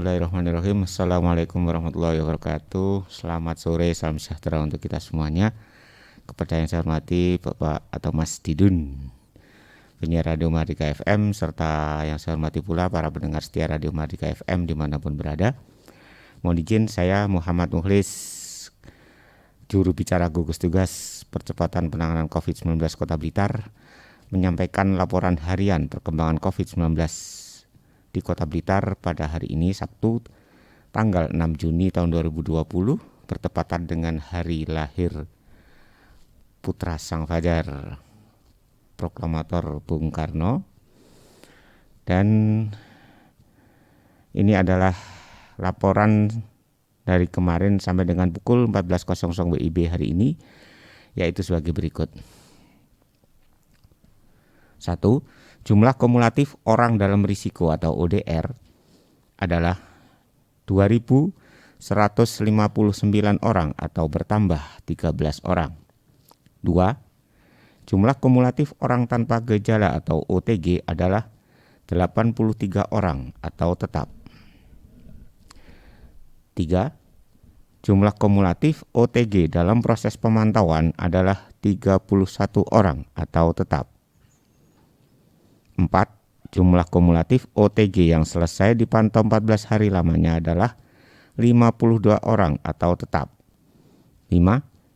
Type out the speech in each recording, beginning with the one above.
Bismillahirrahmanirrahim. Assalamualaikum warahmatullahi wabarakatuh. Selamat sore, salam sejahtera untuk kita semuanya. Kepada yang saya hormati Bapak atau Mas Didun, penyiar Radio Mardika FM, serta yang saya hormati pula para pendengar setia Radio Mardika FM dimanapun berada. Mohon izin saya Muhammad Mukhlis, juru bicara gugus tugas percepatan penanganan COVID-19 Kota Blitar, menyampaikan laporan harian perkembangan COVID-19 di Kota Blitar pada hari ini Sabtu tanggal 6 Juni tahun 2020 bertepatan dengan hari lahir putra Sang Fajar Proklamator Bung Karno, dan ini adalah laporan dari kemarin sampai dengan pukul 14.00 WIB hari ini, yaitu sebagai berikut. 1. Jumlah kumulatif orang dalam risiko atau ODR adalah 2.159 orang atau bertambah 13 orang. 2. Jumlah kumulatif orang tanpa gejala atau OTG adalah 83 orang atau tetap. 3. Jumlah kumulatif OTG dalam proses pemantauan adalah 31 orang atau tetap. 4. Jumlah kumulatif OTG yang selesai dipantau 14 hari lamanya adalah 52 orang atau tetap. 5.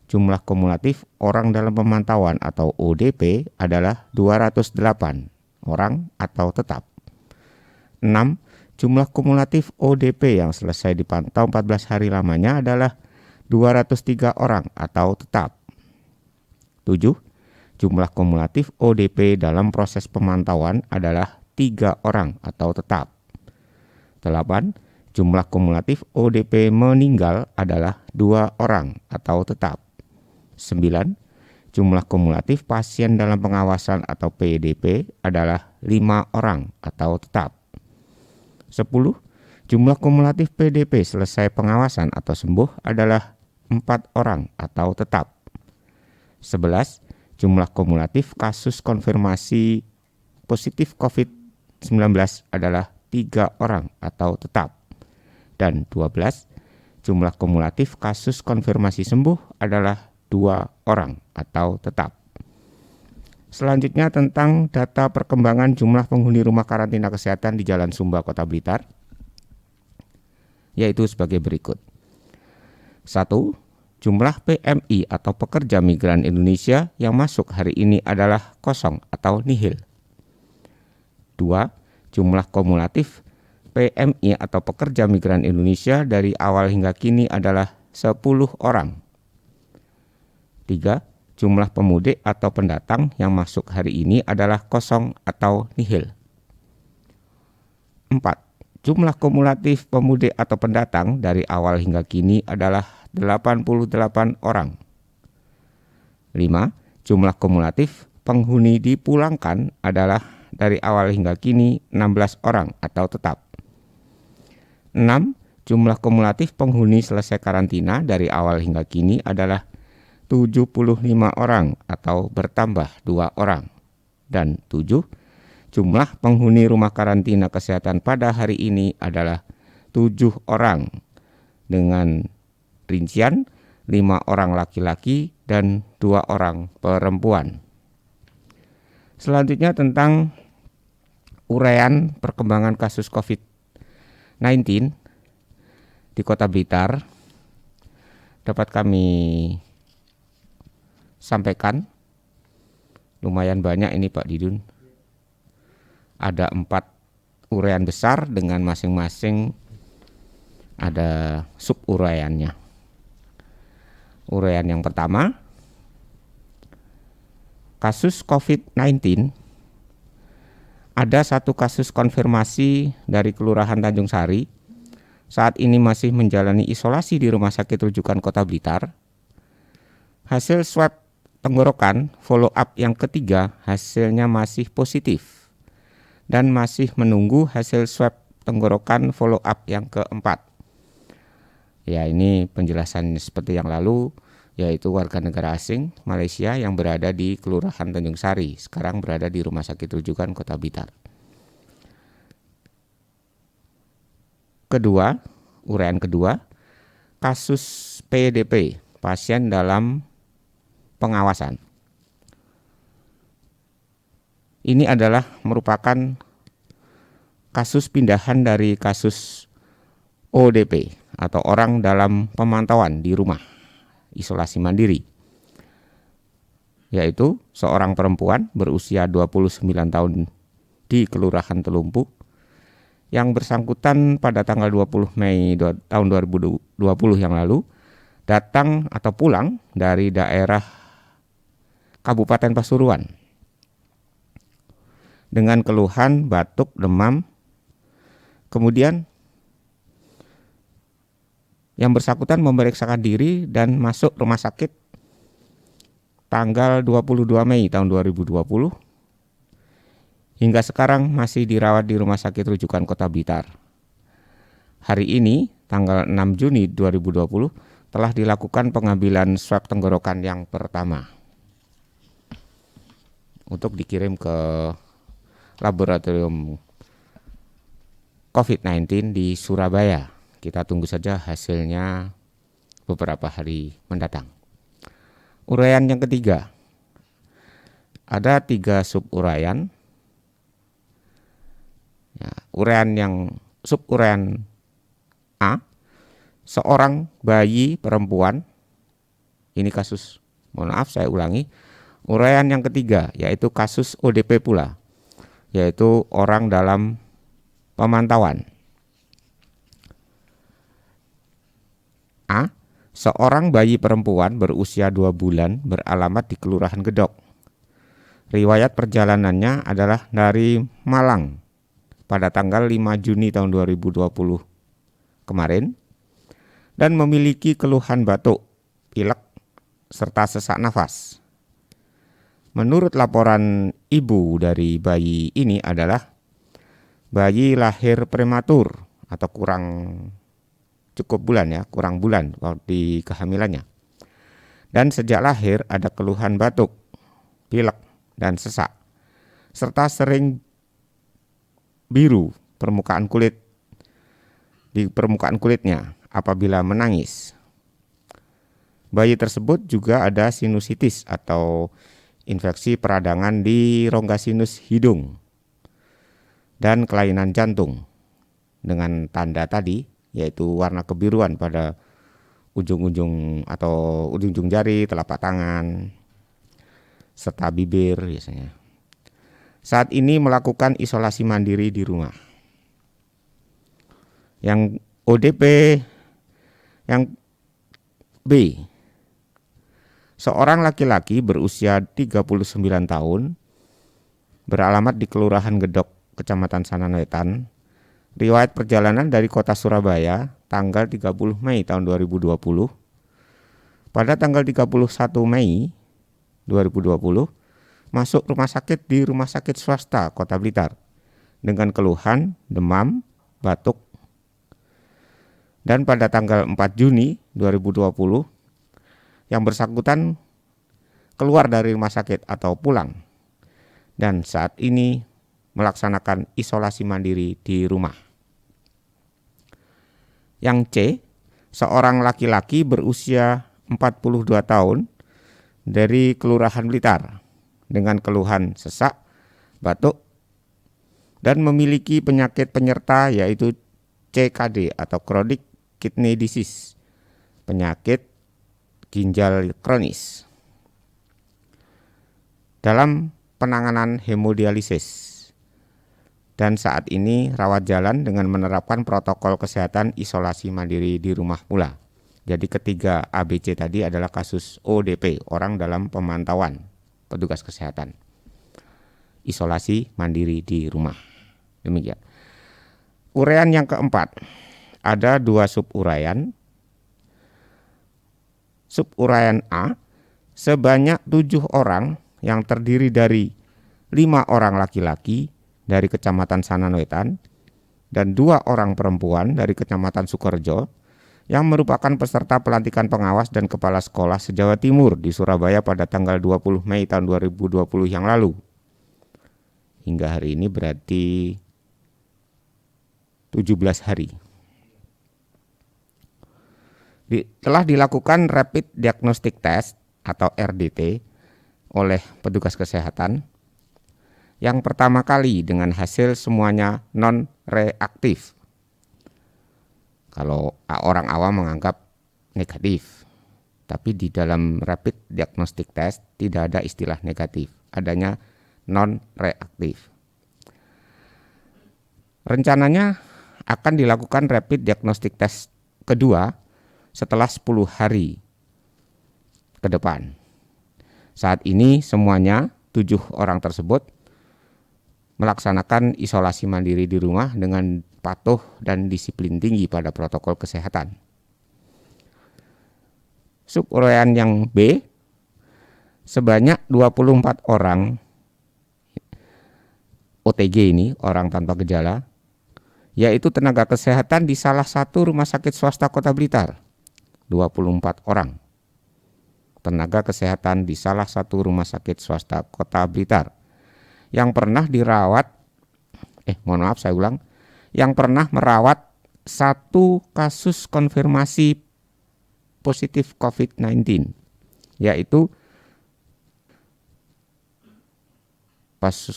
Jumlah kumulatif orang dalam pemantauan atau ODP adalah 208 orang atau tetap. 6. Jumlah kumulatif ODP yang selesai dipantau 14 hari lamanya adalah 203 orang atau tetap. 7. Jumlah kumulatif ODP dalam proses pemantauan adalah 3 orang atau tetap. 8. Jumlah kumulatif ODP meninggal adalah 2 orang atau tetap. 9. Jumlah kumulatif pasien dalam pengawasan atau PDP adalah 5 orang atau tetap. 10. Jumlah kumulatif PDP selesai pengawasan atau sembuh adalah 4 orang atau tetap. 11. Jumlah kumulatif kasus konfirmasi positif COVID-19 adalah 3 orang atau tetap. Dan 12. Jumlah kumulatif kasus konfirmasi sembuh adalah 2 orang atau tetap. Selanjutnya tentang data perkembangan jumlah penghuni rumah karantina kesehatan di Jalan Sumba, Kota Blitar, yaitu sebagai berikut. 1. Jumlah PMI atau pekerja migran Indonesia yang masuk hari ini adalah kosong atau nihil. 2. Jumlah kumulatif PMI atau pekerja migran Indonesia dari awal hingga kini adalah 10 orang. 3. Jumlah pemudik atau pendatang yang masuk hari ini adalah kosong atau nihil. 4. Jumlah kumulatif pemudik atau pendatang dari awal hingga kini adalah 88 orang. 5. Jumlah kumulatif penghuni dipulangkan adalah dari awal hingga kini 16 orang atau tetap. 6. Jumlah kumulatif penghuni selesai karantina dari awal hingga kini adalah 75 orang atau bertambah 2 orang. Dan 7. Jumlah penghuni rumah karantina kesehatan pada hari ini adalah 7 orang dengan rincian 5 orang laki-laki dan 2 orang perempuan. Selanjutnya tentang uraian perkembangan kasus COVID-19 di Kota Blitar dapat kami sampaikan. Lumayan banyak ini Pak Didun. Ada 4 uraian besar dengan masing-masing ada sub uraiannya. Uraian yang pertama, kasus COVID-19, ada 1 kasus konfirmasi dari Kelurahan Tanjung Sari, saat ini masih menjalani isolasi di Rumah Sakit Rujukan Kota Blitar. Hasil swab tenggorokan follow up yang ketiga hasilnya masih positif dan masih menunggu hasil swab tenggorokan follow up yang keempat. Ya, ini penjelasan seperti yang lalu, yaitu warga negara asing Malaysia yang berada di Kelurahan Tanjung Sari, sekarang berada di Rumah Sakit Rujukan Kota Blitar. kedua, uraian kedua, kasus PDP, pasien dalam pengawasan. Ini adalah merupakan kasus pindahan dari kasus ODP atau orang dalam pemantauan di rumah isolasi mandiri, yaitu seorang perempuan berusia 29 tahun di Kelurahan Telumpu yang bersangkutan pada tanggal 20 Mei tahun 2020 yang lalu datang atau pulang dari daerah Kabupaten Pasuruan dengan keluhan batuk, demam. Kemudian yang bersangkutan memeriksakan diri dan masuk rumah sakit tanggal 22 Mei tahun 2020. Hingga sekarang masih dirawat di Rumah Sakit Rujukan Kota Blitar. Hari ini, tanggal 6 Juni 2020, telah dilakukan pengambilan swab tenggorokan yang pertama untuk dikirim ke laboratorium COVID-19 di Surabaya. Kita tunggu saja hasilnya beberapa hari mendatang. Uraian yang ketiga, ada 3 suburaian. Ya, uraian yang suburaian A, seorang bayi perempuan. Ini kasus, mohon maaf saya ulangi. Uraian yang ketiga yaitu kasus ODP pula, yaitu orang dalam pemantauan. A, seorang bayi perempuan berusia 2 bulan beralamat di Kelurahan Gedok. Riwayat perjalanannya adalah dari Malang pada tanggal 5 Juni tahun 2020 kemarin dan memiliki keluhan batuk, pilek, serta sesak nafas. Menurut laporan ibu dari bayi ini adalah bayi lahir prematur atau kurang bulan di kehamilannya. Dan sejak lahir ada keluhan batuk, pilek, dan sesak, serta sering biru di permukaan kulitnya apabila menangis. Bayi tersebut juga ada sinusitis atau infeksi peradangan di rongga sinus hidung dan kelainan jantung dengan tanda tadi, yaitu warna kebiruan pada ujung-ujung jari, telapak tangan, serta bibir biasanya. Saat ini melakukan isolasi mandiri di rumah. Yang ODP yang B, seorang laki-laki berusia 39 tahun beralamat di Kelurahan Gedok, Kecamatan Sananwetan. Riwayat perjalanan dari kota Surabaya tanggal 30 Mei tahun 2020. Pada tanggal 31 Mei 2020 masuk rumah sakit di Rumah Sakit Swasta Kota Blitar dengan keluhan demam, batuk. Dan pada tanggal 4 Juni 2020 yang bersangkutan keluar dari rumah sakit atau pulang dan saat ini melaksanakan isolasi mandiri di rumah. Yang C, seorang laki-laki berusia 42 tahun dari Kelurahan Blitar dengan keluhan sesak, batuk, dan memiliki penyakit penyerta yaitu CKD atau Chronic Kidney Disease, penyakit ginjal kronis. Dalam penanganan hemodialisis dan saat ini rawat jalan dengan menerapkan protokol kesehatan isolasi mandiri di rumah pula. Jadi ketiga ABC tadi adalah kasus ODP, orang dalam pemantauan petugas kesehatan, isolasi mandiri di rumah. Demikian. Uraian yang keempat, ada 2 suburaian. Suburaian A, sebanyak 7 orang yang terdiri dari 5 orang laki-laki dari Kecamatan Sananwetan dan 2 orang perempuan dari Kecamatan Sukorejo yang merupakan peserta pelantikan pengawas dan kepala sekolah se-Jawa Timur di Surabaya pada tanggal 20 Mei tahun 2020 yang lalu. Hingga hari ini berarti 17 hari. Telah dilakukan rapid diagnostic test atau RDT oleh petugas kesehatan yang pertama kali dengan hasil semuanya non-reaktif. Kalau orang awam menganggap negatif, tapi di dalam rapid diagnostic test tidak ada istilah negatif, adanya non-reaktif. Rencananya akan dilakukan rapid diagnostic test kedua setelah 10 hari ke depan. Saat ini semuanya 7 orang tersebut melaksanakan isolasi mandiri di rumah dengan patuh dan disiplin tinggi pada protokol kesehatan. Suburaian yang B, sebanyak 24 orang OTG ini, orang tanpa gejala, yaitu tenaga kesehatan di salah satu rumah sakit swasta Kota Blitar. 24 orang tenaga kesehatan di salah satu rumah sakit swasta Kota Blitar yang pernah dirawat, yang pernah merawat satu kasus konfirmasi positif COVID-19, yaitu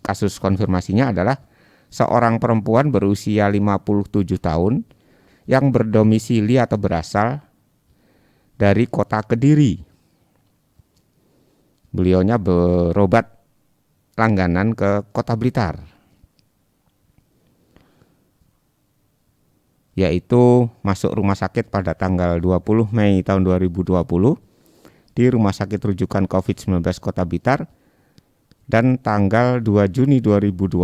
kasus konfirmasinya adalah seorang perempuan berusia 57 tahun yang berdomisili atau berasal dari kota Kediri. Beliaunya berobat langganan ke Kota Blitar, yaitu masuk rumah sakit pada tanggal 20 Mei tahun 2020 di Rumah Sakit Rujukan COVID-19 Kota Blitar, dan tanggal 2 Juni 2020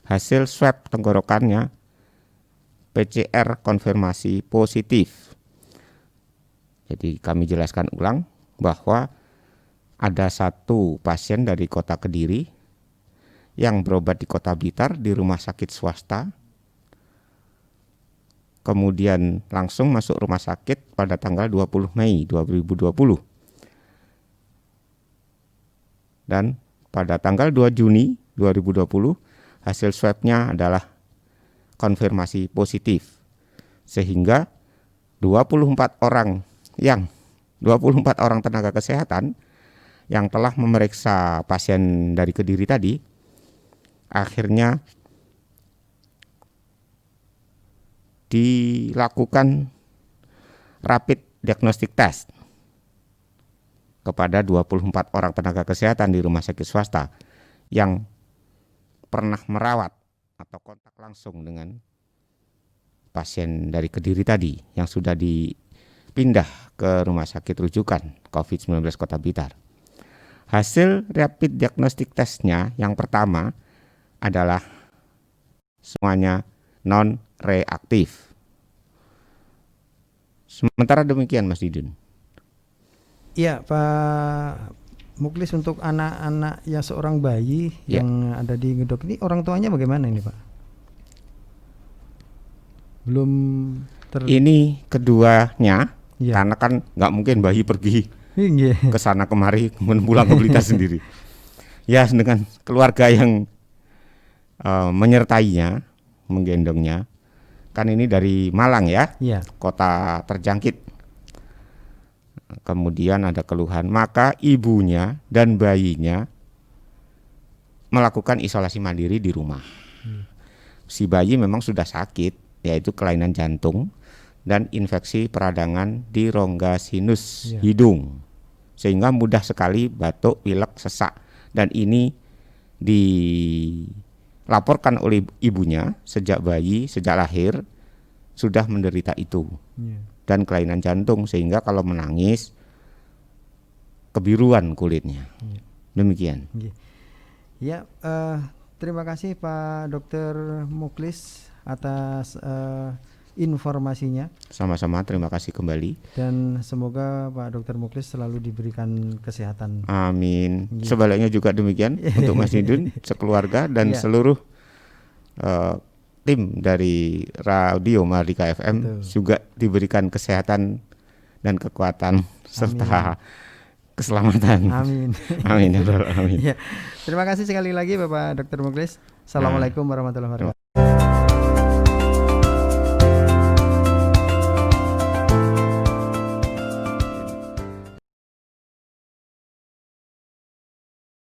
hasil swab tenggorokannya PCR konfirmasi positif. Jadi kami jelaskan ulang bahwa ada satu pasien dari Kota Kediri yang berobat di Kota Blitar di rumah sakit swasta, kemudian langsung masuk rumah sakit pada tanggal 20 Mei 2020. Dan pada tanggal 2 Juni 2020 hasil swabnya adalah konfirmasi positif. Sehingga 24 orang tenaga kesehatan yang telah memeriksa pasien dari Kediri tadi akhirnya dilakukan rapid diagnostic test kepada 24 orang tenaga kesehatan di rumah sakit swasta yang pernah merawat atau kontak langsung dengan pasien dari Kediri tadi yang sudah dipindah ke rumah sakit rujukan COVID-19 Kota Blitar. Hasil rapid diagnostic testnya yang pertama adalah semuanya non-reaktif. Sementara demikian Mas Didun. Iya Pak Muklis, untuk anak-anak yang seorang bayi yang ada di Ngedok ini, orang tuanya bagaimana ini Pak? Belum Ini keduanya, karena kan nggak mungkin bayi pergi ke sana kemari kemudian pulang ke Blitar sendiri. Ya, dengan keluarga yang menyertainya, menggendongnya. Kan ini dari Malang ya, kota terjangkit. Kemudian ada keluhan, maka ibunya dan bayinya melakukan isolasi mandiri di rumah. Si bayi memang sudah sakit, yaitu kelainan jantung dan infeksi peradangan di rongga sinus hidung, sehingga mudah sekali batuk, pilek, sesak. Dan ini dilaporkan oleh ibunya sejak bayi, sejak lahir sudah menderita itu dan kelainan jantung, sehingga kalau menangis kebiruan kulitnya. Demikian. Ya, terima kasih Pak Dr. Muklis atas informasinya. Sama-sama, terima kasih kembali. Dan semoga Pak Dr. Muklis selalu diberikan kesehatan. Amin. Sebaliknya juga demikian untuk Mas Didun, sekeluarga dan seluruh tim dari Radio Mardika FM. Juga diberikan kesehatan dan kekuatan serta keselamatan. Amin. Amin. Amin. Ya. Terima kasih sekali lagi Bapak Dr. Muklis. Assalamualaikum warahmatullahi wabarakatuh.